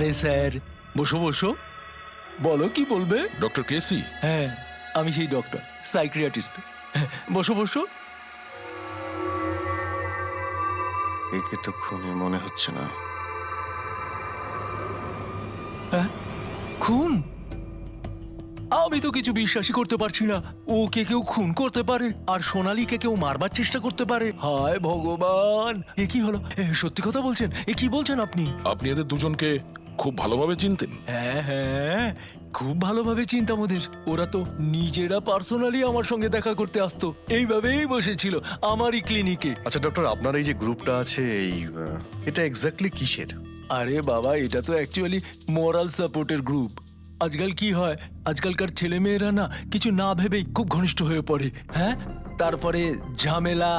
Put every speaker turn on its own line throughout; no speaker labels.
আরে স্যার, বসো বসো, বলো কি বলবে।
ডক্টর কেসি?
হ্যাঁ, আমি সেই ডক্টর, সাইকিয়াট্রিস্ট। বসো বসো।
একে তো খুনি মনে হচ্ছে না।
হ্যাঁ, খুন? আমি তো কিছু বিশ্বাসই করতে পারছি না। ওকে কেউ খুন করতে পারে আর সোনালীকে কেউ মারবার চেষ্টা করতে পারে। হায় ভগবান, এ কি হলো? সত্যি কথা বলছেন? এ কি বলছেন আপনি?
আপনি এদের দুজনকে খুব ভালোভাবে চিনতেন?
হ্যাঁ হ্যাঁ, খুব ভালোভাবে চিনতাম ওদের। ওরা তো নিজেরা পার্সোনালি আমার সঙ্গে দেখা করতে আসতো, এইভাবেই বসেছিল আমারই ক্লিনিকে।
আচ্ছা ডক্টর, আপনার এই যে গ্রুপটা আছে, এটা এক্স্যাক্টলি কিসের?
আরে বাবা, এটা তো অ্যাকচুয়ালি মোরাল সাপোর্টের গ্রুপ। আজকাল কি হয়, আজকালকার ছেলেমেয়েরা না কিছু না ভেবেই খুব ঘনিষ্ঠ হয়ে পড়ে। হ্যাঁ, তারপরে ঝামেলা,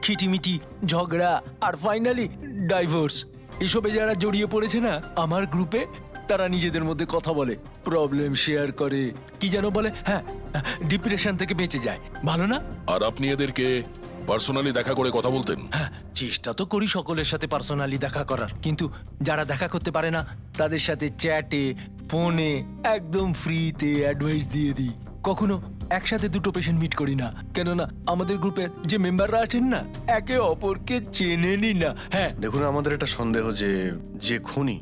খিটিমিটি, ঝগড়া আর ফাইনালি ডাইভোর্স। এসবে যারা জড়িয়ে পড়েছে না আমার গ্রুপে, তারা নিজেদের মধ্যে কথা বলে, প্রবলেম শেয়ার করে, কি যেন বলে, হ্যাঁ, ডিপ্রেশন থেকে বেঁচে যায়। ভালো না?
আর আপনি এদেরকে পার্সোনালি দেখা করে কথা বলতেন?
হ্যাঁ, চেষ্টা তো করি সকলের সাথে পার্সোনালি দেখা করার, কিন্তু যারা দেখা করতে পারে না তাদের সাথে চ্যাটে, ফোনে একদম ফ্রিতে অ্যাডভাইস দিয়ে দিই। কখনো একসাথে দুটো পেশেন্ট মিট করি না, কেননা আমাদের গ্রুপের যে মেম্বাররা আছেন না, একে অপরকে চেনেনি না। হ্যাঁ,
দেখুন, আমাদের একটা সন্দেহ যে খুনি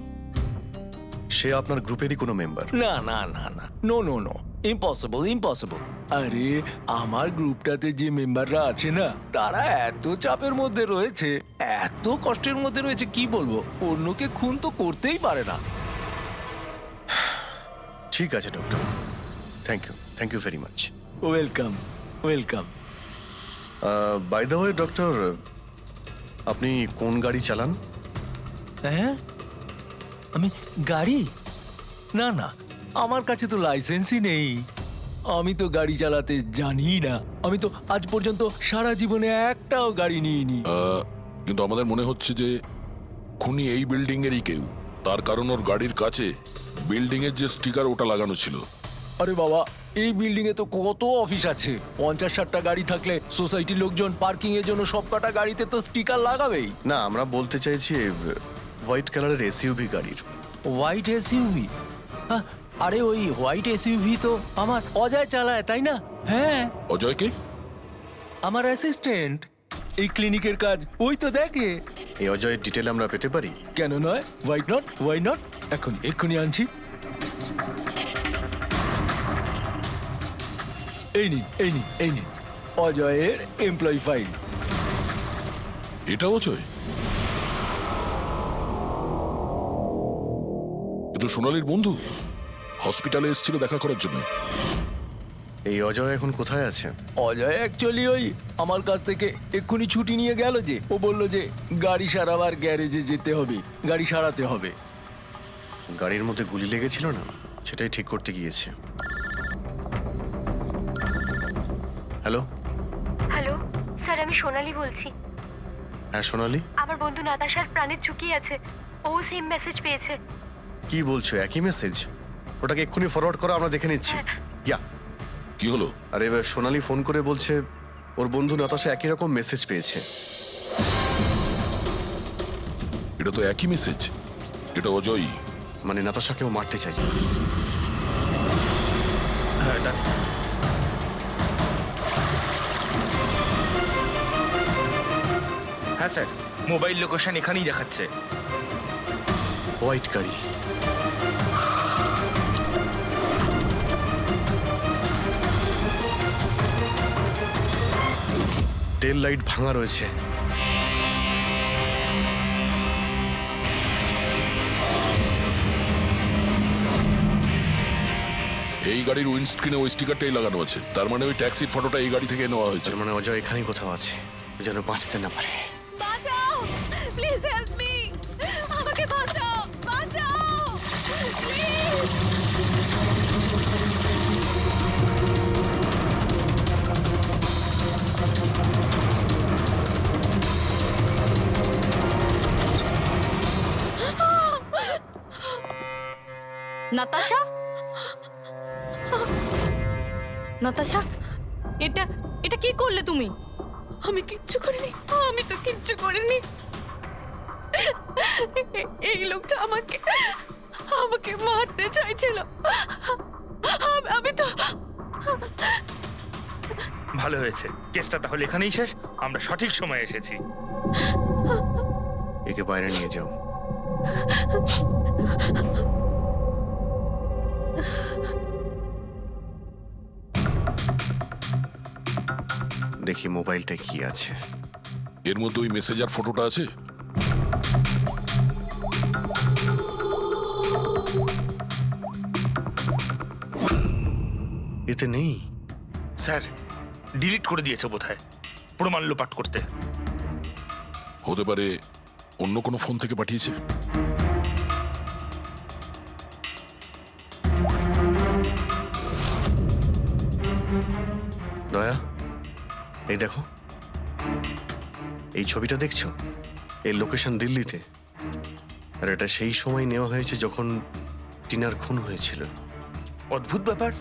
সে আপনার গ্রুপেরই কোনো মেম্বার।
না না না না, no no no, impossible impossible. আরে আমার গ্রুপটাতে যে মেম্বাররা আছে না, তারা এত চাপের মধ্যে রয়েছে, এত কষ্টের মধ্যে রয়েছে, কি বলবো, অন্যকে খুন তো করতেই পারে না।
ঠিক আছে doctor, thank you very much.
Welcome welcome.
By the way doctor, আপনি কোন গাড়ি চালান?
হ্যাঁ, আমি গাড়ি? না না, আমার কাছে তো লাইসেন্সই নেই। আমি তো গাড়ি চালাতে জানি না। আমি তো আজ পর্যন্ত সারা জীবনে একটাও গাড়ি নিইনি।
কিন্তু আমাদের মনে হচ্ছে যে খুনি এই বিল্ডিং এরই কেউ, তার কারণ ওর গাড়ির কাছে বিল্ডিং এর যে স্টিকার ওটা লাগানো ছিল।
আরে বাবা, এই বিল্ডিং এ তো কত অফিস আছে, 50-60টা গাড়ি থাকলে সোসাইটির লোকজন পার্কিং এর জন্য সবকটা গাড়িতে তো স্টিকার লাগাবেই।
না, আমরা বলতে চাইছি হোয়াইট কালারের এসইউভি গাড়ির।
White SUV? আরে ওই হোয়াইট এসইউভি তো আমার অজয় চালায়, তাই না? হ্যাঁ,
অজয়কে?
আমার অ্যাসিস্ট্যান্ট, এই ক্লিনিকের কাজ ওই তো দেখে।
এই অজয়ের ডিটেল আমরা পেতে পারি?
কেন নয়, ওয়াই নট, এক্ষুনি আনছি। এই নিন অজয়ের এমপ্লয়ি ফাইল।
এটা অজয়? কিন্তু সোনালীর বন্ধু হসপিটালে এসেছিল দেখা করার জন্য।
এই অজয় এখন কোথায় আছে?
অজয় অ্যাকচুয়ালি ওই আমার কাছ থেকে এক্ষুনি ছুটি নিয়ে গেল, যে ও বললো যে গাড়ি সারাবার গ্যারেজে যেতে হবে, গাড়ি সারাতে হবে।
গাড়ির মধ্যে গুলি লেগেছিল না, সেটাই ঠিক করতে গিয়েছে। হ্যালো
হ্যালো স্যার, আমি সোনালী বলছি।
হ্যাঁ সোনালি,
আমার বন্ধু নাতাশার প্রাণের ঝুঁকি আছে, ও সেম মেসেজ পেয়েছে।
কি বলছো? একই মেসেজ? ওটাকে এক্ষুনি ফরওয়ার্ড করো, আমরা দেখে নিচ্ছি। ইয়া,
কি হলো?
আরে এবার সোনালি ফোন করে বলছে ওর বন্ধু নাতাশা একই রকম মেসেজ পেয়েছে।
এটা তো একই মেসেজ, এটা অজয়ই।
মানে নাতাশাকেও মারতে চাইছে।
হ্যাঁ স্যার, মোবাইল লোকেশন এখানেই দেখাচ্ছে।
হোয়াইট গাড়ি। টেল লাইট ভাঙা রয়েছে।
এই গাড়ির উইন্ডস্ক্রিনে ওই স্টিকারটাই লাগানো আছে, তার মানে ওই ট্যাক্সির ফটোটা এই গাড়ি থেকে নেওয়া হয়েছে।
তার মানে অজয় এখানেই কোথাও আছে, ও যেন বাঁচতে না পারে।
বাঁচাও, প্লিজ হেল্প মি, আমাকে বাঁচাও, প্লিজ।
নাতাশা, নাতাশা, এটা এটা কি করলে তুমি?
আমি কিচ্ছু করিনি, আমি তো কিচ্ছু করিনি। এই লোকটা আমাকে আমাকে মারতে চাইছিল। আমি তো
ভালো হয়েছে, কেসটা তাহলে এখানেই শেষ। আমরা সঠিক সময়ে এসেছি।
একে বাইরে নিয়ে যাও। দেখি মোবাইলটা কি আছে।
এর মধ্যে ওই মেসেজ আর ফটোটা আছে?
এতে নেই।
স্যার, ডিলিট করে দিয়েছে বোধহয় প্রমাণ লোপাট করতে।
হতে পারে অন্য কোনো ফোন থেকে পাঠিয়েছে।
দয়া, এই দেখো, এই ছবিটা দেখছো? এই লোকেশন দিল্লিতে, আর এটা সেই সময় নেওয়া হয়েছে যখন টিনার খুন হয়েছিল।
অদ্ভুত ব্যাপার,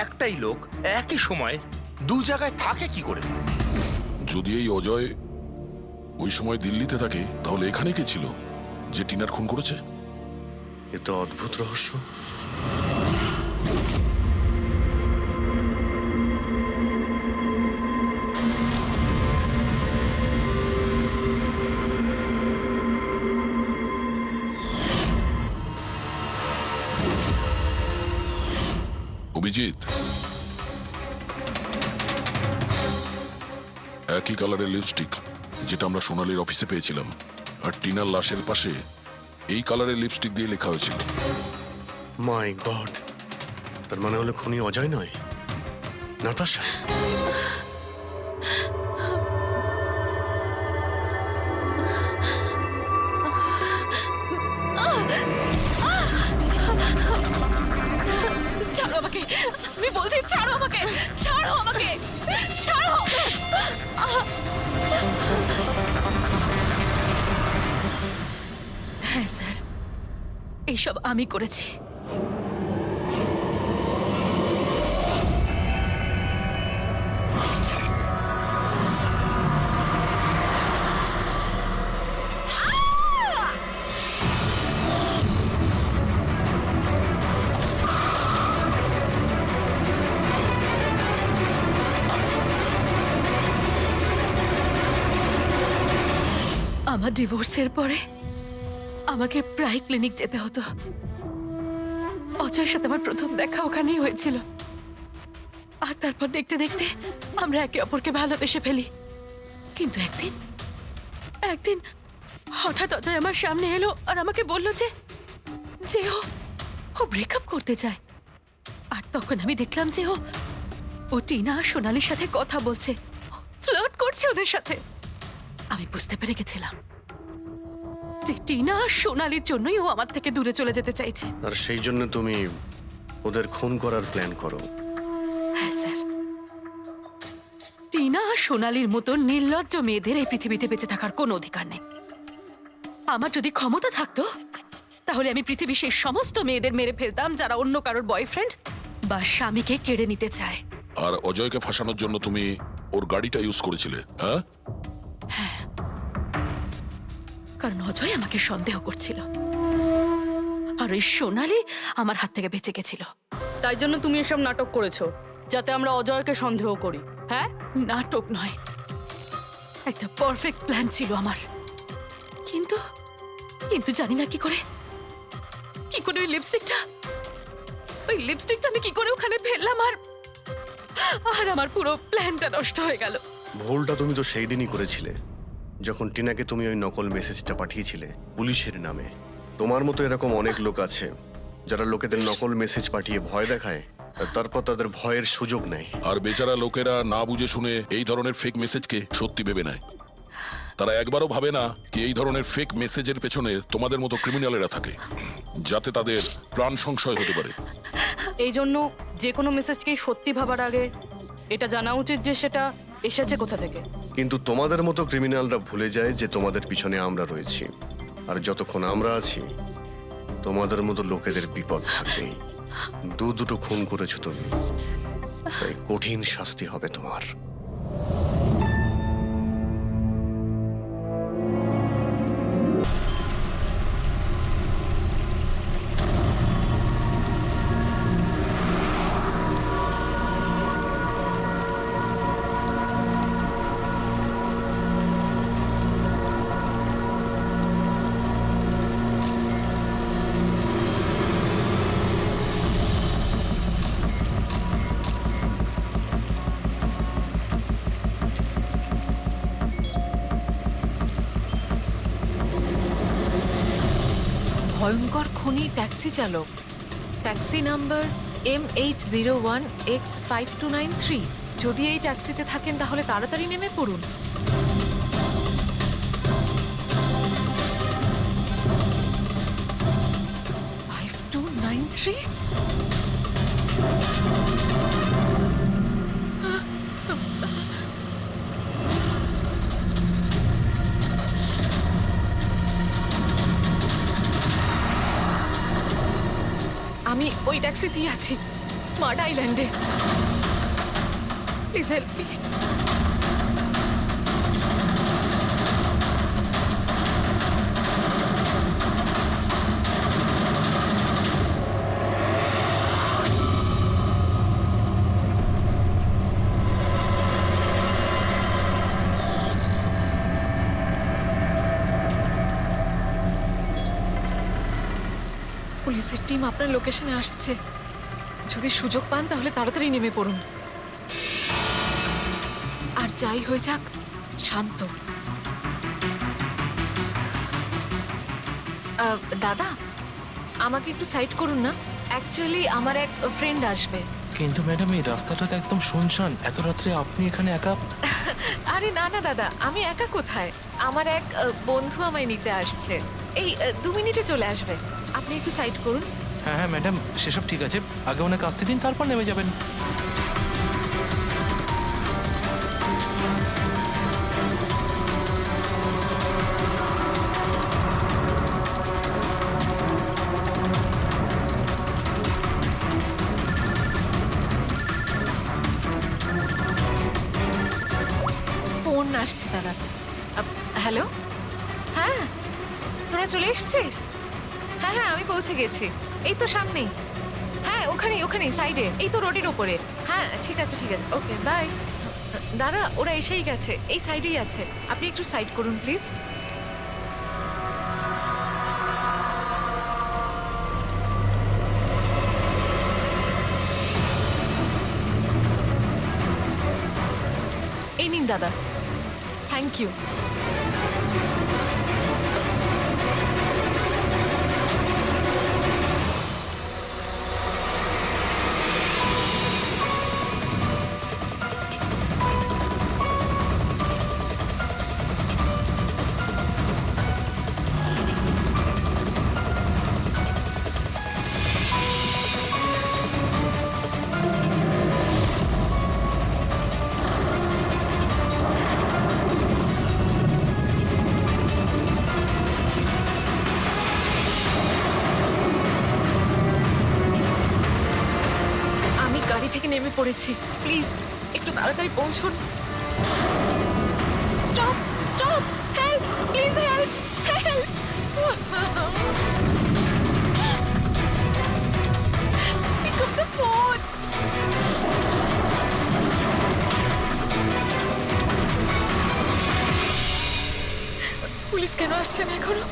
একটাই লোক একই সময় দু জায়গায় থাকে কি করে?
যদি এই অজয় ওই সময় দিল্লিতে থাকে, তাহলে এখানে কে ছিল যে টিনার খুন করেছে?
এ তো অদ্ভুত রহস্য।
অভিজিৎ, একই কালারের লিপস্টিক যেটা আমরা সোনালির অফিসে পেয়েছিলাম, আর টিনার লাশের পাশে এই কালারের লিপস্টিক দিয়ে লেখা হয়েছিল।
মাই গড, তার মানে হলো খুনি অজয় নয়, নাতাশা।
ছাড়ো আমাকে, আমি বলছি ছাড়ো আমাকে, ছাড়ো আমাকে, ছাড়ো। হ্যাঁ স্যার, এইসব আমি করেছি। আমার ডিভোর্সের পরে আমাকে প্রায় ক্লিনিক যেতে হতো। অজয়ের সাথে আমার প্রথম দেখা ওখানেই হয়েছিল, আর তারপর দেখতে দেখতে আমরা একে অপরকে ভালোবেসে ফেলি। কিন্তু একদিন হঠাৎ অজয় আমার সামনে এলো আর আমাকে বলল যে ও ব্রেকআপ করতে চায়। আর তখন আমি দেখলাম যে ও টিনা আর সোনালির সাথে কথা বলছে, ফ্লার্ট করছে ওদের সাথে। আমি বুঝতে পেরে গেছিলাম যে টিনা আর সোনালির জন্যই ও আমার থেকে দূরে চলে যেতে চাইছে।
আর সেই জন্য তুমি ওদের খুন করার প্ল্যান করো?
হ্যাঁ স্যার, টিনা আর সোনালির মতো নির্লজ্জ মেয়েদের এই পৃথিবীতে বেঁচে থাকার কোনো অধিকার নেই। আমার যদি ক্ষমতা থাকতো, তাহলে আমি পৃথিবীর সেই সমস্ত মেয়েদের মেরে ফেলতাম যারা অন্য কারোর বয়ফ্রেন্ড বা স্বামীকে কেড়ে নিতে চায়।
আর অজয়কে ফাঁসানোর জন্য তুমি ওর গাড়িটা ইউজ করেছিলে, হ্যাঁ?
কারণ অজয় আমাকে সন্দেহ করছিল, আর ওই সোনালি আমার হাত থেকে বেঁচে গেছিল।
তাই জন্য তুমি এসব নাটক করেছো যাতে আমরা অজয়কে সন্দেহ করি, হ্যাঁ?
নাটক নয়, একটা পারফেক্ট প্ল্যান ছিল আমার। কিন্তু কিন্তু জানি না কি করে ওই লিপস্টিকটা আমি কি করে ওখানে ফেললাম, আর আমার পুরো প্ল্যানটা নষ্ট হয়ে গেল।
ভুলটা তুমি তো সেই দিনই করেছিলে, যখন টিনাকে তুমি ওই নকল মেসেজটা পাঠিয়েছিলে পুলিশের নামে। তোমার মতো এরকম অনেক লোক আছে যারা লোকেদের নকল মেসেজ পাঠিয়ে ভয় দেখায়, আর তারপর তাদের ভয়ের সুযোগ নেয়।
আর বেচারা লোকেরা না বুঝে শুনে এই ধরনের ফেক মেসেজকে সত্যি ভেবে নেয়। তারা একবারও ভাবে না কি এই ধরনের ফেক মেসেজের পেছনে তোমাদের মতো ক্রিমিনালেরা থাকে, যাতে তাদের প্রাণ সংশয় হতে পারে।
এই জন্য যে কোনো মেসেজকেই সত্যি ভাবার আগে এটা জানা উচিত যে সেটা এসেছে কোথা থেকে।
কিন্তু তোমাদের মতো ক্রিমিনালরা ভুলে যায় যে তোমাদের পিছনে আমরা রয়েছি, আর যতক্ষণ আমরা আছি তোমাদের মতো লোকেদের বিপদ থাকবেই। দুটো খুন করেছো তুমি, তাই কঠিন শাস্তি হবে তোমার।
ভয়ঙ্কর খুনি ট্যাক্সি চালক, ট্যাক্সি নাম্বার MH01X5293। যদি এই ট্যাক্সিতে থাকেন তাহলে তাড়াতাড়ি নেমে পড়ুন। $5293? আমি ওই ট্যাক্সিতেই আছি, মাড আইল্যান্ডে। Please help me. পুলিশের টিম আপনার লোকেশনে আসছে। যদি সুযোগ পান তাহলে তাড়াতাড়ি নেমে পড়ুন। আর যাই হয়ে যাক, শান্ত। দাদা, আমাকে একটু সাইড করুন না। অ্যাকচুয়ালি আমার এক ফ্রেন্ড আসবে।
কিন্তু ম্যাডাম এই রাস্তাটা তো একদম শুনশান, এত রাত্রে আপনি এখানে একা?
আরে না না দাদা, আমি একা কোথায়? আমার এক বন্ধু আমায় নিতে আসছে। এই 2 মিনিটে চলে আসবে। আপনি একটু সাইড করুন।
হ্যাঁ হ্যাঁ ম্যাডাম, সেসব ঠিক আছে, আগে ওনাকে আসতে দিন, তারপর নেমে যাবেন।
ফোন আসছে দাদা। হ্যালো, হ্যাঁ তোরা চলে এসছিস? হ্যাঁ হ্যাঁ, আমি পৌঁছে গেছি, এই তো সামনেই। হ্যাঁ ওখানেই ওখানেই সাইডে, এই তো রোডের ওপরে। হ্যাঁ ঠিক আছে ঠিক আছে, ওকে বাই। দাদা ওরা এসেই গেছে, এই সাইডেই আছে। আপনি একটু সাইড করুন প্লিজ। এই নিন দাদা, থ্যাংক ইউ। গাড়ি থেকে নেমে পড়েছি, প্লিজ একটু তাড়াতাড়ি পৌঁছুন। Stop stop, help please, help help. Pick up the phone. Police কেন আসছে না এখনো?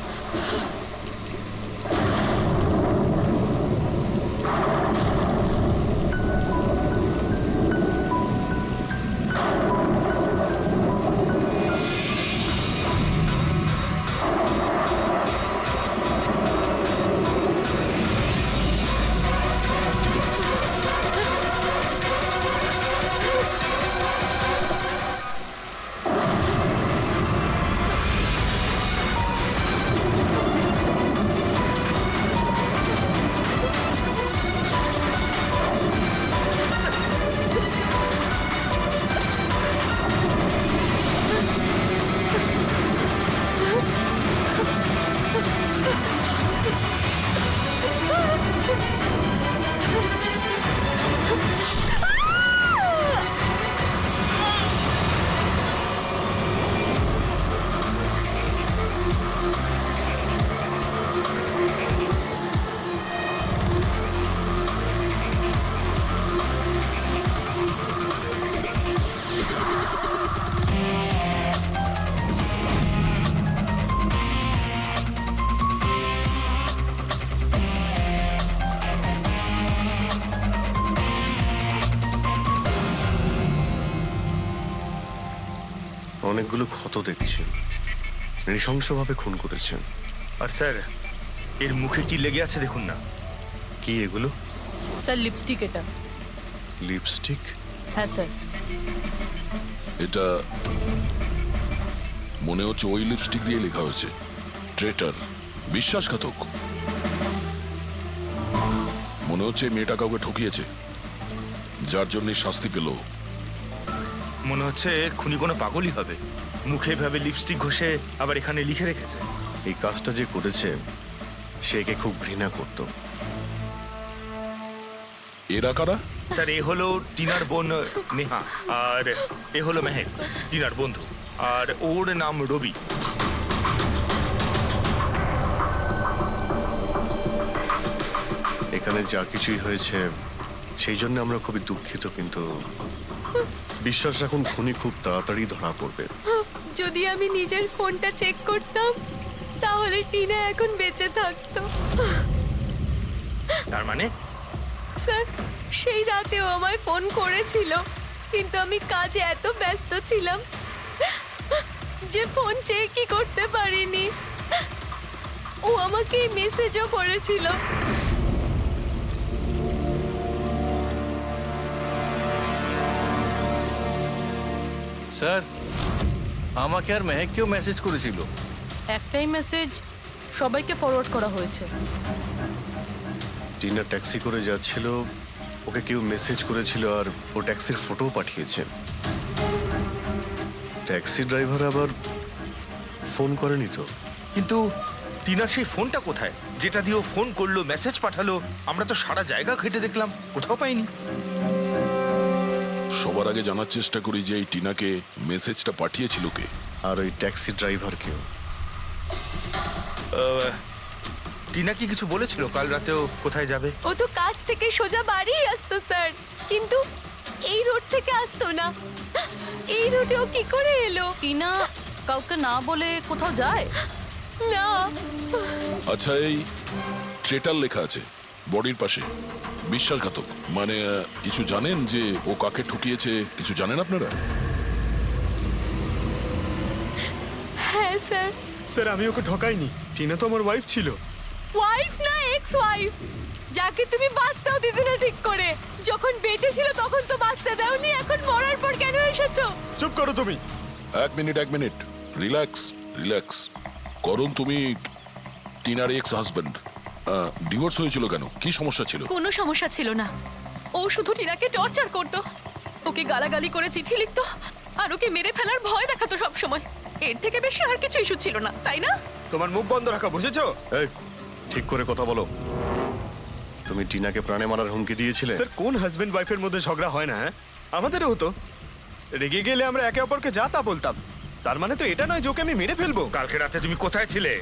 অনেকগুলো ক্ষত দেখছি, নৃশংসভাবে খুন করেছেন।
আর স্যার, এর মুখে কি লেগে আছে দেখুন না।
কি এগুলো?
স্যার লিপস্টিক এটা।
লিপস্টিক?
হ্যাঁ স্যার।
এটা মনে হচ্ছে ওই লিপস্টিক দিয়ে লেখা হয়েছে ট্রেটার, বিশ্বাসঘাতক। মনে হচ্ছে মেয়েটা কাউকে ঠকিয়েছে, যার জন্য শাস্তি পেল।
মনে হচ্ছে খুনি কোনো পাগলই হবে, মুখে ভাবে লিপস্টিক ঘষে আবার এখানে লিখে রেখেছে।
এই কাজটা যে করেছে সে একে খুব ঘৃণা করত।
এরা কারা?
স্যার এ হলো টিনার বোন নেহা, আর এ হলো মেহেক, টিনার বন্ধু, আর ওর নাম রবি।
এখানে যা কিছুই হয়েছে সেই জন্য আমরা খুবই দুঃখিত, কিন্তু বিশ্বাস রাখুন খুনি খুব তাড়াতাড়ি ধরা পড়বে।
যদি আমি নিজের ফোনটা চেক করতাম তাহলে টিনা এখন বেঁচে থাকতো।
তার মানে
স্যার সেই রাতেও আমায় ফোন করেছিল, কিন্তু আমি কাজে এত ব্যস্ত ছিলাম যে ফোন চেকই করতে পারিনি। ও আমাকে মেসেজও করেছিল।
স্যার, আমাকে আর মেহেককেও মেসেজ করেছিল।
একটাই মেসেজ সবাইকে ফরওয়ার্ড করা হয়েছে।
টিনা ট্যাক্সি করে যাচ্ছিল, ওকে কেউ মেসেজ করেছিল আর ও ট্যাক্সির ফটো পাঠিয়েছে। ট্যাক্সি ড্রাইভার আবার ফোন করেনি তো।
কিন্তু টিনার সেই ফোনটা কোথায়, যেটা দিয়ে ও ফোন করলো, মেসেজ পাঠালো? আমরা তো সারা জায়গা ঘেটে দেখলাম, কোথাও পাইনি।
সবার আগে জানার চেষ্টা করি যে এই টিনাকে মেসেজটা পাঠিয়েছিল কে।
আর ওই ট্যাক্সি ড্রাইভার কেউ।
টিনা কি কিছু বলেছিল কাল রাতেও কোথায় যাবে?
ও তো কাজ থেকে সোজা বাড়ি আসতো স্যার, কিন্তু এই রোড থেকে আসতো না। এই রোডে ও কি করে এলো?
টিনা কাউকে না বলে কোথাও যায়
না।
আচ্ছা, এই ট্রেটার লেখা আছে বডির পাশে, বিশ্বাসঘাতক মানে কিছু জানেন যে ও কাকে ঠকিয়েছে? কিছু জানেন আপনারা?
হ্যাঁ স্যার।
স্যার আমি ওকে ঠকাইনি, টিনা তো আমার ওয়াইফ ছিল।
ওয়াইফ না, এক্স ওয়াইফ, যাকে তুমি বাঁচতেও দিতে না ঠিক করে। যখন বেঁচে ছিল তখন তো বাঁচতে দাওনি, এখন মরার পর কেন এসেছো?
চুপ করো তুমি।
এক মিনিট, রিল্যাক্স রিল্যাক্স। করুন, তুমি টিনার এক্স হাজবেন্ড, ডিভোর্স হয়েছিল কেন? কি সমস্যা ছিল?
কোনো সমস্যা ছিল না। ও শুধু টিনাকে টর্চার করতো, ওকে গালাগালি করে চিঠি লিখতো আর ওকে মেরে ফেলার ভয় দেখাতো সব সময়। এর থেকে বেশি আর কিছু ইস্যু ছিল না, তাই না?
তোমার মুখ বন্ধ রাখা, বুঝেছো?
এই, ঠিক করে কথা বলো। তুমি টিনাকে প্রাণে মারার হুমকি দিয়েছিলে?
স্যার কোন হাজবেন্ড ওয়াইফের মধ্যে ঝগড়া হয় না? হ্যাঁ, আমাদেরও হতো। রেগে গেলে আমরা একে অপরকে যা তা বলতাম। তার মানে তো এটা নয় যে ওকে আমি মেরে ফেলবো।
কালকে রাতে তুমি কোথায় ছিলে?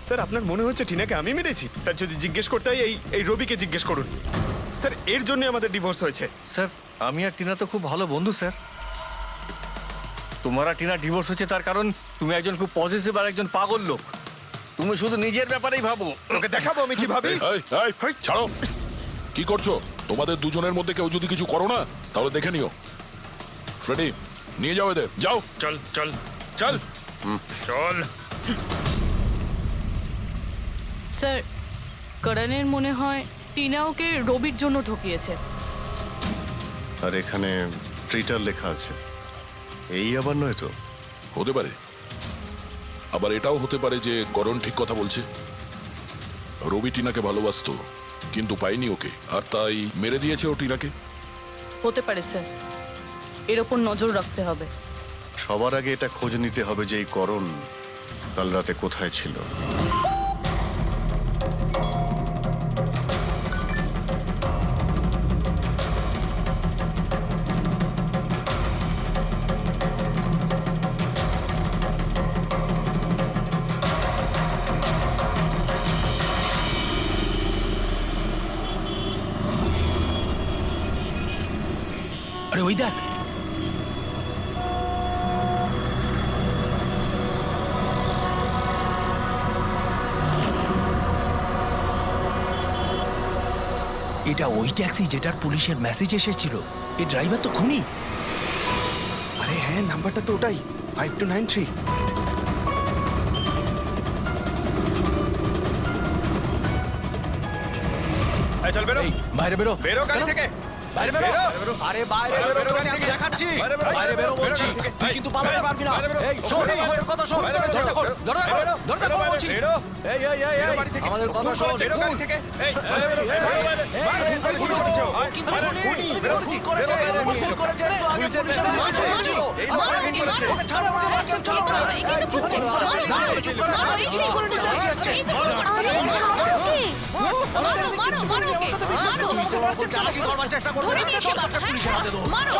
স্যার আপনার মনে হচ্ছে টিনাকে আমি মেরেছি? স্যার যদি জিজ্ঞেস করতে হয় এই রবিকে জিজ্ঞেস করুন। স্যার এর জন্য আমাদের ডিভোর্স হয়েছে।
স্যার, আমি আর টিনা তো খুব ভালো বন্ধু স্যার। তোমার আর টিনা ডিভোর্স হচ্ছে তার কারণ তুমি একজন খুব পজিটিভ আর একজন পাগল লোক। তুমি শুধু নিজের ব্যাপারেই ভাবো।
ওকে দেখাবো আমি কি ভাবি।
এই, ছাড়ো। কি করছো? তোমাদের দুজনের মধ্যে কেউ যদি কিছু করো না তাহলে দেখে নিও। ফ্রেডি, নিয়ে যাও এদের, যাও।
চল চল চল চল।
স্যার, করণের মনে হয় টিনা ওকে রবির জন্য ঠকিয়েছে।
আর এখানে ট্রিটার লেখা আছে, এই আবার নয় তো?
হতে পারে, আবার এটাও হতে পারে যে করণ ঠিক কথা বলছে। রবি টিনাকে ভালোবাসতো কিন্তু পায়নি ওকে, আর তাই মেরে দিয়েছে ও টিনাকে।
হতে পারে স্যার, এর ওপর নজর রাখতে হবে।
সবার আগে এটা খোঁজ নিতে হবে যে এই করণ কাল রাতে কোথায় ছিল।
আরে ওই দেখ, এটা ওই ট্যাক্সি যেটার পুলিশের মেসেজ এসেছিল। এই ড্রাইভার তো খুনি।
আরে হ্যাঁ, নাম্বারটা তো ওটাই, 5293। এই চল বেরো
এই বাইরে বেরো
বেরো গাড়ি
কেন?
থেকে
বাইরে বেরো
বেরো।
আরে বাইরে
বেরো,
বেরো
বেরো
তোকে
গাড়ি
আমি
থেকে।
দেখাচ্ছি
বাইরে বেরো,
বাইরে বেরো
বেরো
বলছি
গাড়ি থেকে।
তুই
এই,
কিন্তু পালাতে
বেরো,
পারবি না
বাইরে বেরো।
এই শোন
বেরো,
আমাদের কথা শোন
বাইরে বেরো,
দরজা খোল,
বেরো,
দরজা খোল,
বেরো,
দরজা খোল
বেরো,
বলছি।
বেরো।
এই এই এই
বেরো
এই
বাড়ি থেকে।
আমাদের কথা শোন
বেরো গাড়ি থেকে এই
এই, এই, এই,
বাইরে, বাইরে,
খুন
করেছে ও।
করেছে, কিন্তু
বাইরে,
খুনি,
বেরো,
খুন করেছে,
বেরো,
খুন
বেরো,
করেছে রে, তো আগে পুলিশের কাছে ছিল।
এই লোক
মারো,
খুন করেছে।
ওকে ছাড়ো, ওকে মারছেন, চলো,
মারো, এই কিন্তু করছে। মারো, মারো, এই সেই করে নিচ্ছে। এই তো খুন করছে। মারো, মারো, মারো ওকে। মারো।
চালাকি করবার চেষ্টা করবে
ধরে নিয়ে এসে বাবা, হ্যাঁ,
পুলিশের হাতে দাও
মারো,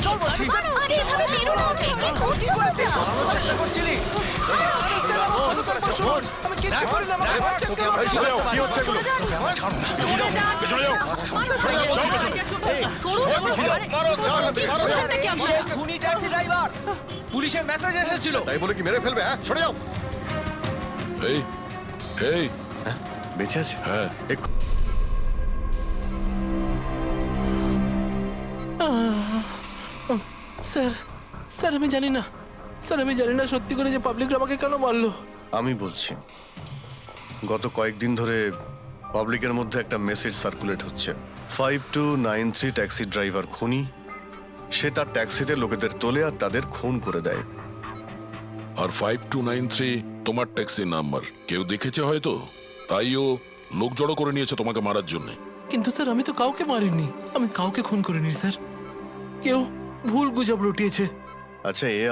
চল বলছি
মারো। আরে এভাবে মেরো না ওকে। কি করছো বাচ্চা?
পালানোর চেষ্টা করছিলি আমি কিচ্ছু করি না
কি হচ্ছে এগুলো
খুনি ট্যাক্সি ড্রাইভার পুলিশের মেসেজ এসেছিল
তাই বলে কি মেরে ফেলবে? হ্যাঁ, সরে যাও।
এই এই
বেঁচে আছে?
হ্যাঁ
এক-
স্যার স্যার আমি জানি না স্যার আমি জানি না সত্যি করে যে পাবলিক আমাকে কেন মারলো
আমি বলছি গত কয়েকদিন ধরে পাবলিকের মধ্যে একটা মেসেজ সার্কুলেট হচ্ছে 5293 ট্যাক্সি ড্রাইভার খুনি, সে তার ট্যাক্সিতে লোকেদের তোলে আর তাদের খুন করে দেয়।
আর 5293 তোমার ট্যাক্সির নাম্বার কেউ দেখেছে হয়তো, তাইও লোক জড়ো করে নিয়েছে তোমাকে মারার জন্য।
কিন্তু স্যার আমি তো কাউকে মারিনি, আমি কাউকে খুন করিনি স্যার, কেউ ভুল গুজব রটিয়েছে।
আচ্ছা, এ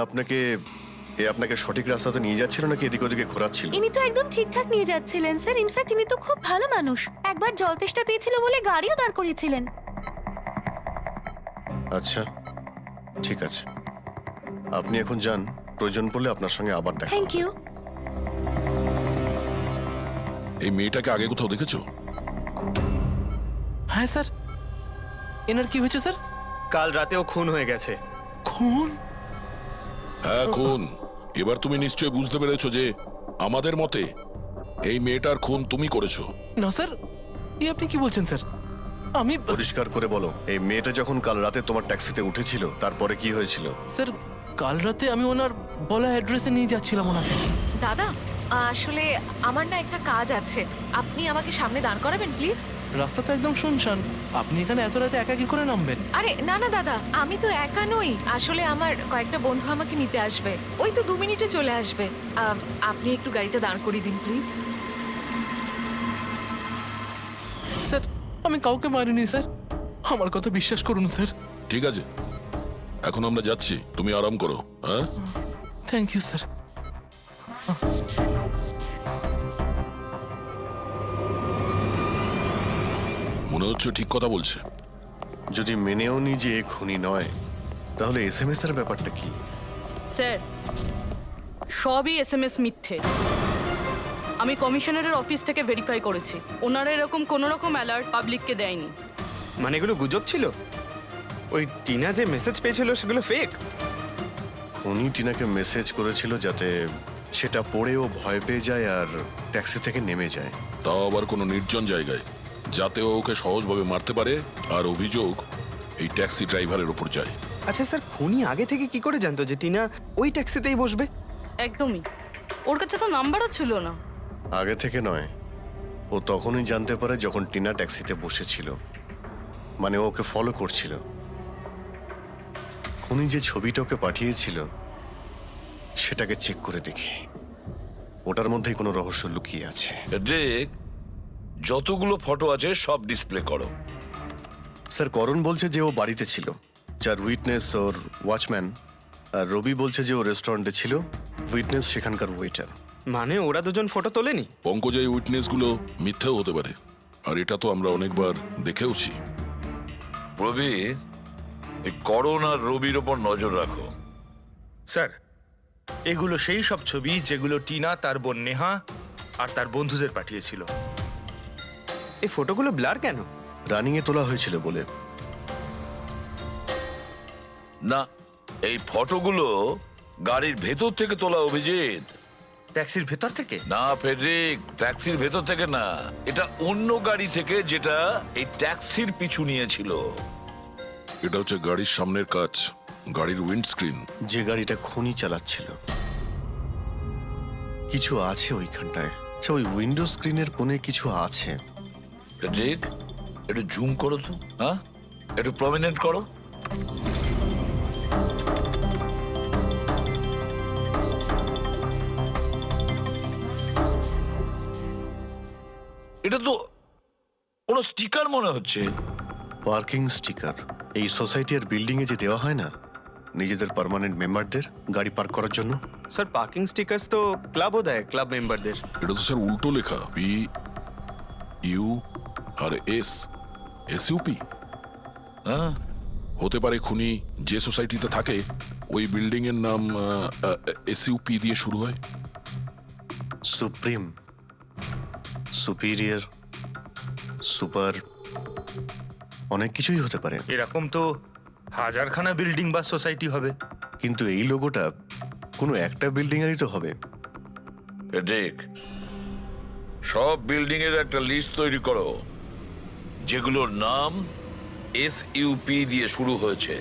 আপনাকে সঠিক রাস্তাতে নিয়ে যাচ্ছিল নাকি এদিক ওদিকে ঘোরাচ্ছিল?
ইনি তো একদম ঠিকঠাক নিয়ে যাচ্ছিলেন স্যার। ইনফ্যাক্ট ইনি তো খুব ভালো মানুষ। একবার জল তেষ্টা পেয়েছিল বলে গাড়িও দাঁড় করিয়েছিলেন।
আচ্ছা, ঠিক আছে, আপনি এখন যান, প্রয়োজন পড়লে আপনার সঙ্গে আবার দেখা
থ্যাংক
হবে।
ইউ।
এই মেয়েটাকে আগে কোথাও দেখেছো?
হ্যাঁ স্যার, এনার কি হয়েছে স্যার?
কাল রাতেও খুন হয়ে গেছে।
খুন?
হ্যাঁ খুন। এবার তুমি নিশ্চয়ই বুঝতে পেরেছো যে আমাদের মতে এই মেয়েটার খুন তুমি করেছো।
না স্যার, এই আপনি কি বলছেন স্যার? আমি
পরিষ্কার করে বলো, এই মেয়েটা যখন কাল রাতে তোমার ট্যাক্সিতে উঠেছিল তারপরে কি হয়েছিল?
স্যার কাল রাতে আমি ওনার বলা অ্যাড্রেসে নিয়ে যাচ্ছিলাম ওনাকে।
দাদা আসলে আমার না একটা কাজ আছে, আপনি আমাকে সামনে দাঁড় করাবেন প্লিজ।
রাস্তা তো একদম শুনশান, আপনি এখানে এত রাতে একা কি করে নামবেন?
আরে না না দাদা, আমি তো একা নই, আসলে আমার কয়েকটা বন্ধু আমাকে নিতে আসবে, ওই তো 2 মিনিটে চলে আসবে। আপনি একটু গাড়িটা দাঁড় করিয়ে দিন প্লিজ।
স্যার আমি কাউকে মারিনি স্যার, আমার কথা বিশ্বাস করুন স্যার।
ঠিক আছে, এখন আমরা যাচ্ছি, তুমি আরাম করো। হ্যাঁ
থ্যাংক ইউ স্যার।
মনে হচ্ছে ঠিক কথা বলছে।
যদি মেনেও নি যে এ খুনি নয়, তাহলে এসএমএস এর ব্যাপারটা কি?
স্যার সবই এসএমএস মিথ্যে। আমি কমিশনারের অফিস থেকে ভেরিফাই করেছি, ওনারা এরকম কোনো রকম অ্যালার্ট পাবলিককে দেয়নি।
মানে এগুলো গুজব ছিল? ওই টিনা যে মেসেজ পেয়েছিল সেগুলো ফেক?
খুনি টিনাকে মেসেজ করেছিল যাতে সেটা পড়েও ভয় পেয়ে যায় আর ট্যাক্সি থেকে নেমে যায়।
তাও আবার কোনো নির্জন জায়গায়, যাতে ও ওকে সহজভাবে মারতে পারে, আর অভিযোগ এই ট্যাক্সি ড্রাইভারের উপর যায়।
আচ্ছা স্যার, খুনি আগে থেকে কি করে জানতো যে টিনা ওই ট্যাক্সিতেই বসবে?
একদমই, ওর কাছে তো নাম্বারও ছিল না।
আগে থেকে নয়, ও তখনই জানতে পারে যখন টিনা ট্যাক্সিতে বসেছিল, মানে ও ওকে ফলো করছিল। খুনি যে ছবিটা ওকে পাঠিয়েছিল সেটাকে চেক করে দেখি, ওটার মধ্যেই কোনো রহস্য লুকিয়ে আছে।
ড্রেক, যতগুলো ফটো আছে সব ডিসপ্লে করো।
স্যার, করণ বলছে যে ও বাড়িতে ছিল, যার উইটনেস ওর ওয়াচম্যান, আর রবি বলছে যে ও রেস্টুরেন্টে ছিল, উইটনেস সেখানকার ওয়েটার।
মানে ওরা দুজন ফটো তোলেনি?
পঙ্কজ, এই উইটনেসগুলো মিথ্যেও হতে পারে, আর এটা তো আমরা অনেকবার দেখেওছি।
রবি, এই করণ আর রবির ওপর নজর রাখো।
স্যার, এগুলো সেই সব ছবি যেগুলো টিনা তার বোন নেহা আর তার বন্ধুদের পাঠিয়েছিল। এই ফটোগুলো ব্লার কেন?
রানিংয়ে তোলা হয়েছিল বলে।
না, এই ফটোগুলো গাড়ির ভেতর থেকে তোলা, অভিজিৎ।
ট্যাক্সির ভেতর থেকে?
না ফেডরিক, ট্যাক্সির ভেতর থেকে না, এটা অন্য গাড়ি থেকে যেটা এই ট্যাক্সির পিছু নিয়েছিল।
এটা হচ্ছে গাড়ির সামনের কাচ, গাড়ির উইন্ডস্ক্রিন।
যে গাড়িটা খুনি চালাচ্ছিল। কিছু আছে ওইখানটায়। আচ্ছা, ওই উইন্ডো স্ক্রিনের কোণে কিছু আছে।
ফেডরিক, একটু জুম করো তো, হ্যাঁ, একটু প্রমিনেন্ট করো। এটা তো কোনো স্টিকার মনে হচ্ছে।
পার্কিং স্টিকার এই সোসাইটি আর বিল্ডিং এ যে দেওয়া হয় না নিজেদের পার্মানেন্ট মেম্বারদের গাড়ি পার্ক করার জন্য।
স্যার পার্কিং স্টিকার্স তো ক্লাবও দেয় ক্লাব মেম্বারদের।
এটা তো স্যার উল্টো লেখা, P U R S SUP.
হ্যাঁ,
হতে পারে খুনি যে সোসাইটিতে থাকে ওই বিল্ডিং এর নাম এসইউপি দিয়ে শুরু হয়।
সুপ্রিম, সুপিরিয়র, সুপার, অনেক কিছুই হতে পারে।
এরকম তো হাজারখানা বিল্ডিং বা সোসাইটি হবে।
কিন্তু এই লোগোটা কোনো একটা বিল্ডিং এরই তো হবে।
দেখ, সব বিল্ডিং এর একটা লিস্ট তৈরি করো যেগুলোর নাম এসইউপি দিয়ে শুরু হয়েছে।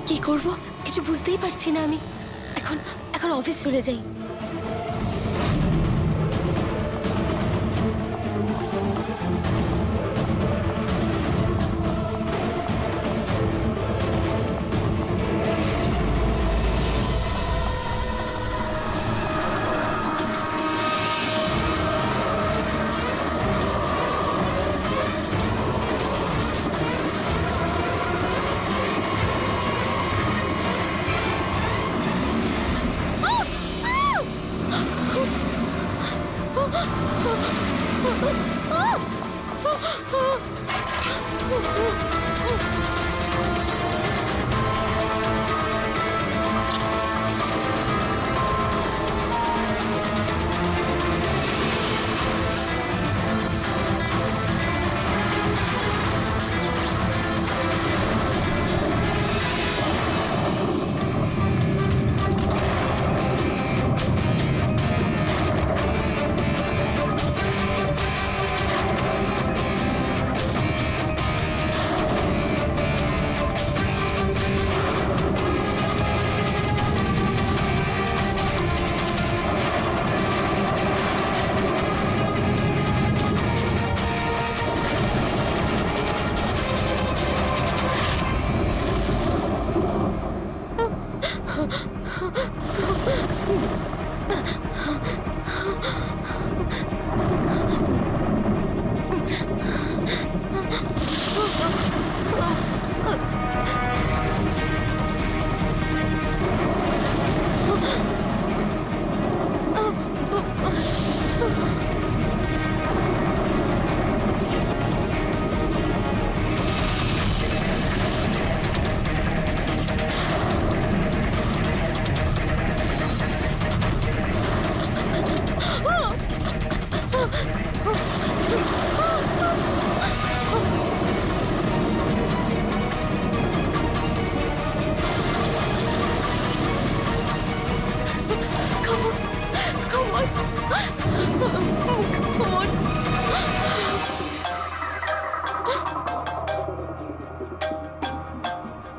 কি করব কিছু বুঝতেই পারছি না আমি। এখন এখন অফিস চলে যাই।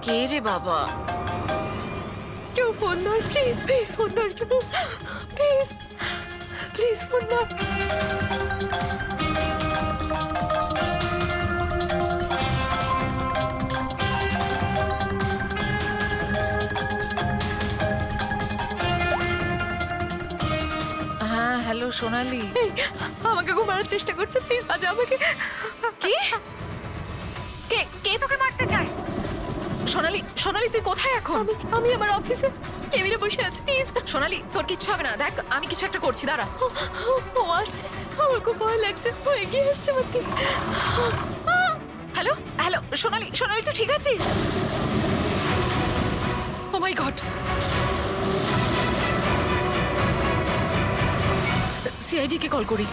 কে রে বাবা?
কেউ ফোন ধর প্লিজ, প্লিজ ফোন ধর কেউ, প্লিজ প্লিজ ফোন ধর।
হ্যাঁ হ্যালো সোনালি।
এই, আমাকে খুব মারার চেষ্টা করছে, প্লিজ বাঁচা আমাকে।
কি? কে কে তোকে মারতে চায়? সোনালি, সোনালি তুই কোথায় এখন?
আমি আমার অফিসে কেবিনে বসে আছি, প্লিজ।
সোনালি তোর কিচ্ছু হবে না, দেখ আমি কিছু একটা করছি, দাঁড়া।
ও আসছে, আমার খুব ভয় লাগছে, ও এগিয়ে আসছে আমার দিকে।
হ্যালো হ্যালো সোনালি, সোনালি তুই ঠিক আছিস? ও মাই গড, সিআইডি কে কল করি।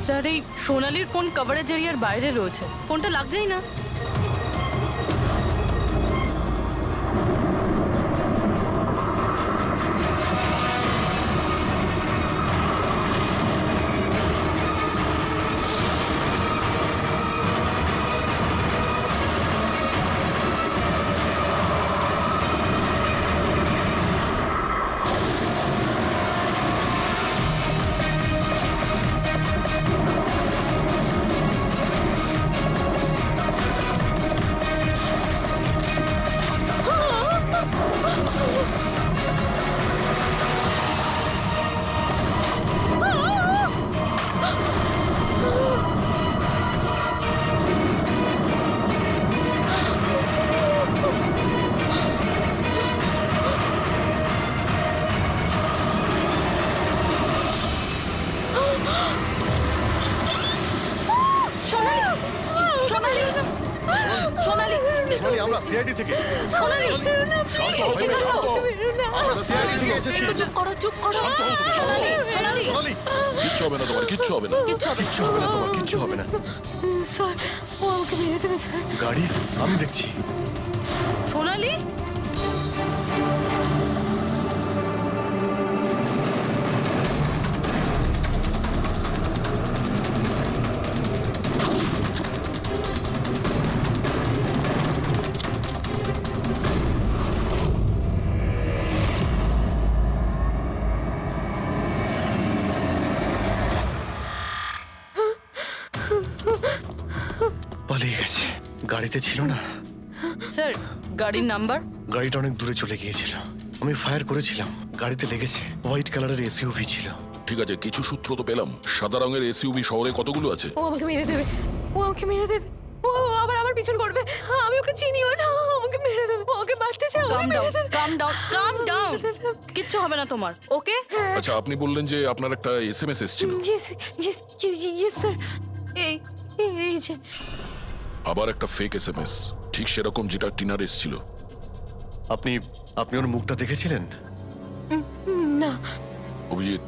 স্যার এই সোনালির ফোন কভারেজ এরিয়ার বাইরে রয়েছে, ফোনটা লাগছেই না। সোনালি, সোনালি,
সোনালি, আমরা সিআইডি থেকে
সোনালি,
শান্ত হও,
ঠিক আছে?
আমরা সিআইডি থেকে এসেছি।
একটু চুপ করো, চুপ করো। সোনালি, সোনালি,
সোনালি,
কিচ্ছু হবে না তোমার, কিচ্ছু হবে না।
কিচ্ছু হবে না।
কিচ্ছু হবে না তোমার, কিচ্ছু হবে না।
স্যার ও আমাকে মেরে দেবে স্যার।
গাড়ি আমি দেখছি।
সোনালি,
পালিয়ে গেছে। গাড়িতে ছিল না।
স্যার গাড়ির নাম্বার?
গাড়িটা অনেক দূরে চলে গিয়েছিল। আমি ফায়ার করেছিলাম, গাড়িতে লেগেছে। হোয়াইট কালারের এসইউভি ছিল।
ঠিক আছে, কিছু সূত্র তো পেলাম। সাদা রঙের এসইউভি শহরে কতগুলো আছে?
ও আমাকে মেরে দেবে, ও আমাকে মেরে দেবে, ও আবার আমার পিছন করবে। আমি ওকে চিনিও না, ও আমাকে মেরে দেবে, ও ওকে মারতে চায়,
কাম
ওকে
ডাউন,
মেরে দেবে।
কাম ডাউন, কাম ডাউন। কিচ্ছু হবে না তোমার, ওকে?
আচ্ছা, আপনি বললেন যে আপনার একটা এসএমএস এসেছিল।
Yes yes yes sir. এই এই যে
আবার একটা ফেক এসএমএস, ঠিক সেরকম যেটা টিনার এসেছিল।
আপনি আপনি ওর মুখটা দেখেছিলেন?
না,
অভিজিৎ,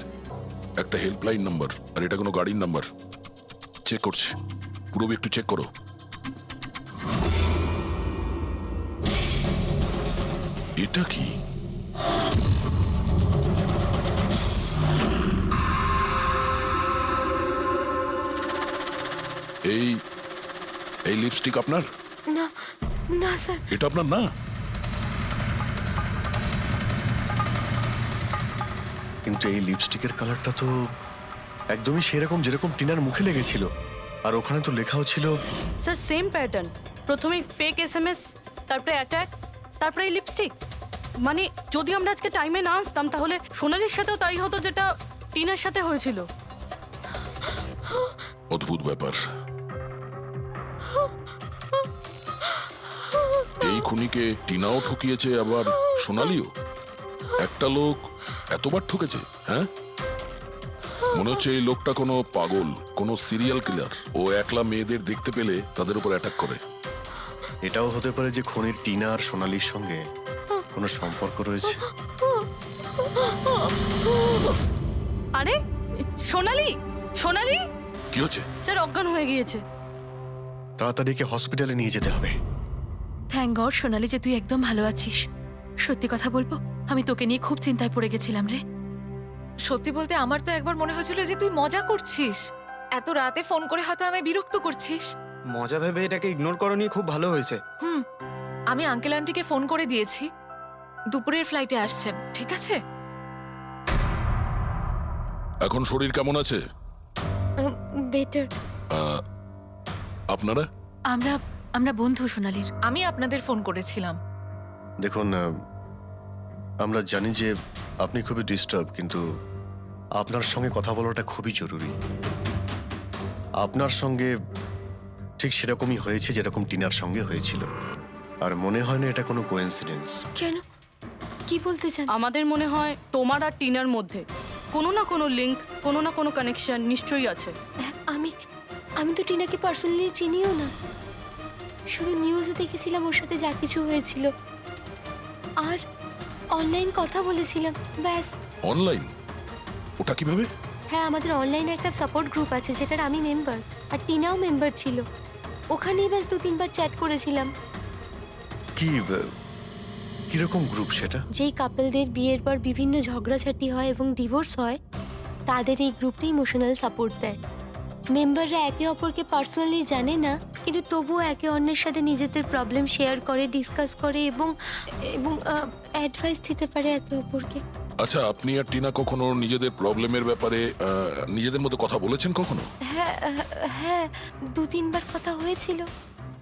একটা হেল্পলাইন নাম্বার, আর এটা কোনো গাড়ির নাম্বার। চেক করছি, পুরো একটু চেক করো। এটা কি? এই এই লিপস্টিক আপনার?
না, না স্যার।
এটা আপনার না?
কিন্তু এই লিপস্টিকের কালারটা তো একদমই সেরকম যেরকম টিনার মুখে লেগেছিল। আর ওখানে তো লেখাও ছিল।
স্যার সেম প্যাটার্ন, প্রথমে ফেক এসএমএস, তারপরে অ্যাটাক, তারপরে এই লিপস্টিক। মানে যদি আমরা আজকে টাইমে না আসতাম তাহলে সোনালির সাথেও তাই হতো যেটা টিনার সাথে হয়েছিল।
অদ্ভুত ব্যাপার। এই খুনিকে টিনাও ঠকিয়েছে, আবার সোনালিও। একটা লোক এতবার ঠকেছে, হ্যাঁ? মনে হচ্ছে এই লোকটা কোনো পাগল, কোনো সিরিয়াল কিলার। ও একলা মেয়েদের দেখতে পেলে তাদের উপর অ্যাটাক করে।
এটাও হতে পারে যে খুনির টিনা আর সোনালির সঙ্গে কোনো সম্পর্ক রয়েছে।
আরে সোনালি, সোনালি,
কি হচ্ছে?
স্যার অজ্ঞান হয়ে গিয়েছে।
তাড়াতাড়ি একে হসপিটালে নিয়ে যেতে হবে।
থ্যাংক গড সোনালি যে তুই একদম ভালো আছিস। সত্যি কথা বলবো, আমি তোকে নিয়ে খুব চিন্তায় পড়ে গেছিলাম রে।
সত্যি বলতে আমার তো একবার মনে হয়েছিল যে তুই মজা করছিস, এত রাতে ফোন করে হয়তো আমায় বিরক্ত করছিস।
মজা ভেবে এটাকে ইগনোর করো নিয়ে খুব ভালো হয়েছে।
আমি আঙ্কেল আন্টিকে ফোন করে দিয়েছি, দুপুরের ফ্লাইটে আসছেন, ঠিক আছে?
এখন শরীর কেমন আছে?
বেটার।
আপনারা?
আমরা আমরা বন্ধু সোনালির।
আমি আপনাদের ফোন করেছিলাম।
দেখুন, আমরা জানি যে আপনি খুবই ডিস্টার্ব, কিন্তু আপনার সঙ্গে কথা বলাটা খুবই জরুরি। আপনার সঙ্গে ঠিক সেরকমই হয়েছে যেরকম টিনার সঙ্গে হয়েছিল। আর মনে হয় না এটা কোনো কোইন্সিডেন্স।
কেন? কি বলতে চান?
আমাদের মনে হয় তোমার আর টিনার মধ্যে কোনো না কোনো লিঙ্ক, কোনো না কোনো কানেকশন নিশ্চয়ই আছে।
আমি তো টিনাকে পার্সোনালি চিনিও না, শুধু নিউজে দেখেছিলাম ওর সাথে যা কিছু হয়েছিল, আর অনলাইন কথা বলেছিলাম, ব্যাস।
অনলাইন? ওটা কিভাবে?
হ্যাঁ, আমাদের অনলাইনে একটা সাপোর্ট গ্রুপ আছে যেটার আমি মেম্বার, আর টিনাও মেম্বার ছিল। ওখানেই ব্যাস 2-3 বার চ্যাট করেছিলাম।
কিরকম গ্রুপ সেটা?
যেই কাপলদের বিয়ের পর বিভিন্ন ঝগড়াঝাটি হয় এবং ডিভোর্স হয়, তাদের এই গ্রুপটা ইমোশনাল সাপোর্ট দেয়। মেম্বাররা একে অপরকে পার্সোনালি জানে না, কিন্তু তবুও একে অন্যের সাথে নিজেদের প্রবলেম শেয়ার করে, ডিসকাস করে এবং অ্যাডভাইস দিতে পারে একে অপরকে।
আচ্ছা, আপনি আর টিনা কখনো নিজেদের প্রবলেমের ব্যাপারে নিজেদের মধ্যে কথা বলেছেন কখনো?
হ্যাঁ, 2-3 বার কথা হয়েছিল,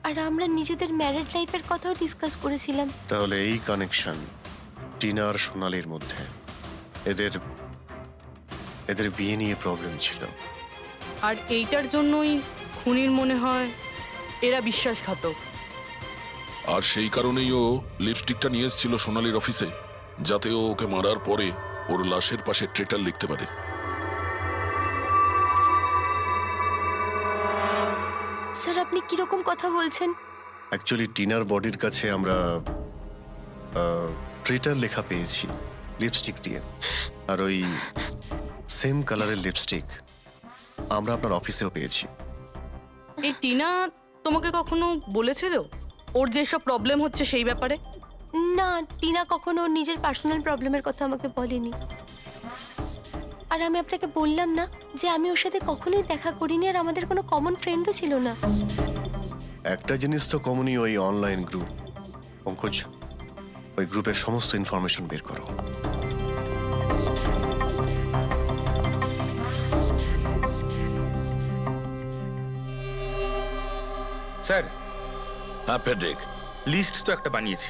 আর আমরা নিজেদের ম্যারিড লাইফের কথাও ডিসকাস করেছিলাম।
তাহলে এই কানেকশন টিনা আর সোনালির মধ্যে, এদের বিয়ে নিয়ে প্রবলেম ছিল।
আর এইটার জন্যই খুনির মনে হয় এরা বিশ্বাসঘাতক।
আর সেই কারণেই ও লিপস্টিকটা নিয়ে এসেছিল সোনালির অফিসে, যাতে ও ওকে মারার পরে ওর লাশের পাশে ট্রেটার লিখতে পারে।
স্যার, আপনি কিরকম কথা বলছেন?
অ্যাকচুয়ালি টিনার বডির কাছে আমরা ট্রেটার লেখা পেয়েছি লিপস্টিক দিয়ে, আর ওই সেম কালারের লিপস্টিক আমরা আপনার অফিসেও পেয়েছি।
এই টিনা তোমাকে কখনো বলেছিল ওর যেসব প্রবলেম হচ্ছে সেই ব্যাপারে?
না, টিনা কখনো ওর নিজের পার্সোনাল প্রবলেমের কথা আমাকে বলেনি। আর আমি আপনাকে বললাম না যে আমি ওর সাথে কখনোই দেখা করিনি, আর আমাদের কোনো কমন ফ্রেন্ডও ছিল না।
একটা জিনিস তো কমনই, ওই অনলাইন গ্রুপ। পঙ্কজ, ওই গ্রুপের সমস্ত ইনফরমেশন বের করো।
স্যার,
হ্যাঁ ফেডরিক,
লিস্ট তো একটা বানিয়েছি।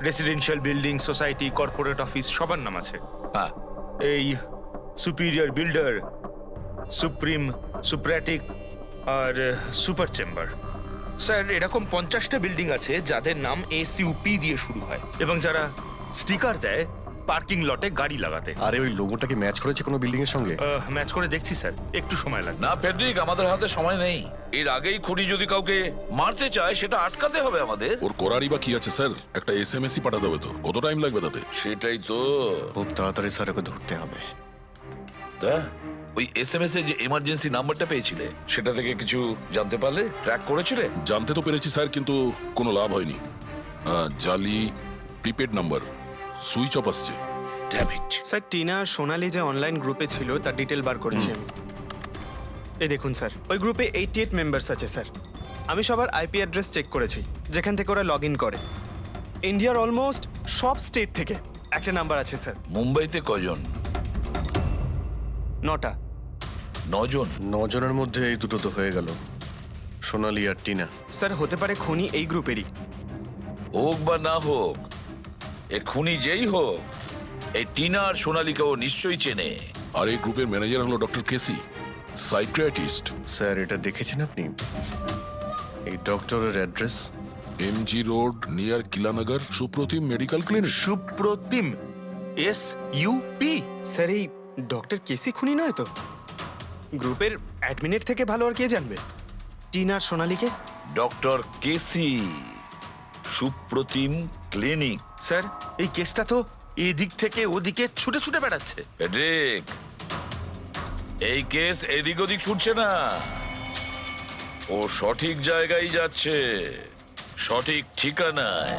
Residential building, society, corporate office সবার নাম আছে।
হ্যাঁ
এই সুপিরিয়র বিল্ডার, সুপ্রিম, সুপ্রাটিক আর সুপার চেম্বার। স্যার, এরকম 50টা বিল্ডিং আছে যাদের নাম ACUP দিয়ে শুরু হয়, এবং যারা স্টিকার দেয় পার্কিং লটে গাড়ি লাগাতে।
আরে ওই লোগোটা কি ম্যাচ করেছে কোনো বিল্ডিং এর সঙ্গে?
ম্যাচ করে দেখছি স্যার, একটু সময় লাগবে।
না ফেডরিক, আমাদের হাতে সময় নেই। এর আগেই খুনি যদি কাউকে মারতে চায় সেটা আটকাতে হবে আমাদের।
ওর করারই বা কি আছে স্যার? একটা SMS পাঠাতে হবে তো, কত টাইম লাগবে তাতে?
সেটাই তো।
খুব তাড়াতাড়ি স্যার ওকে ধরতে হবে।
তা ওই SMS এর যে এমার্জেন্সি নাম্বারটা পেয়েছিলে সেটা থেকে কিছু জানতে পারলে? ট্র্যাক করেছিলে?
জানতে তো পেরেছি স্যার, কিন্তু কোনো লাভ হয়নি। জালি প্রিপেড নাম্বার, সুইচ অফ আসছে।
Damn it.
স্যার, টিনা আর সোনালি যে অনলাইন গ্রুপে ছিল তার ডিটেল বার করেছি আমি। এই দেখুন স্যার, ওই গ্রুপে 88 মেম্বার্স আছে স্যার। আমি সবার IP অ্যাড্রেস চেক করেছি যেখান থেকে ওরা লগ ইন করে। ইন্ডিয়ার অলমোস্ট সব স্টেট থেকে একটা নাম্বার আছে স্যার।
মুম্বাইতে কজন?
9টা।
9 জন?
9 জনের মধ্যে এই দুটো তো হয়ে গেল, সোনালি আর টিনা।
স্যার, হতে পারে খুনি এই গ্রুপেরই।
হোক বা না হোক, এ খুনি যেই হোক, এই টিনা আর সোনালিকেও নিশ্চয়ই চেনে।
আর এই গ্রুপের ম্যানেজার হলো ডক্টর কেসি, সাইকিয়াট্রিস্ট।
স্যার, এটা দেখেছেন আপনি? এই ডক্টরের address
MG road near Kilanagar, Supratim medical clinic.
Supratim, SUP।
Sir, এই ডক্টর কেসি খুনি নয় তো? গ্রুপের অ্যাডমিনের থেকে ভালো আর কে জানবে টিনা আর সোনালিকে?
ডক্টর কেসি, সুপ্রতিম ক্লিনিক।
স্যার, এই কেসটা তো এদিক থেকে ওদিকে ছুটে ছুটে বেড়াচ্ছে।
ফেডরিক, এই কেস এদিক ওদিক ছুটছে না, ও সঠিক জায়গায় যাচ্ছে, সঠিক ঠিকানায়।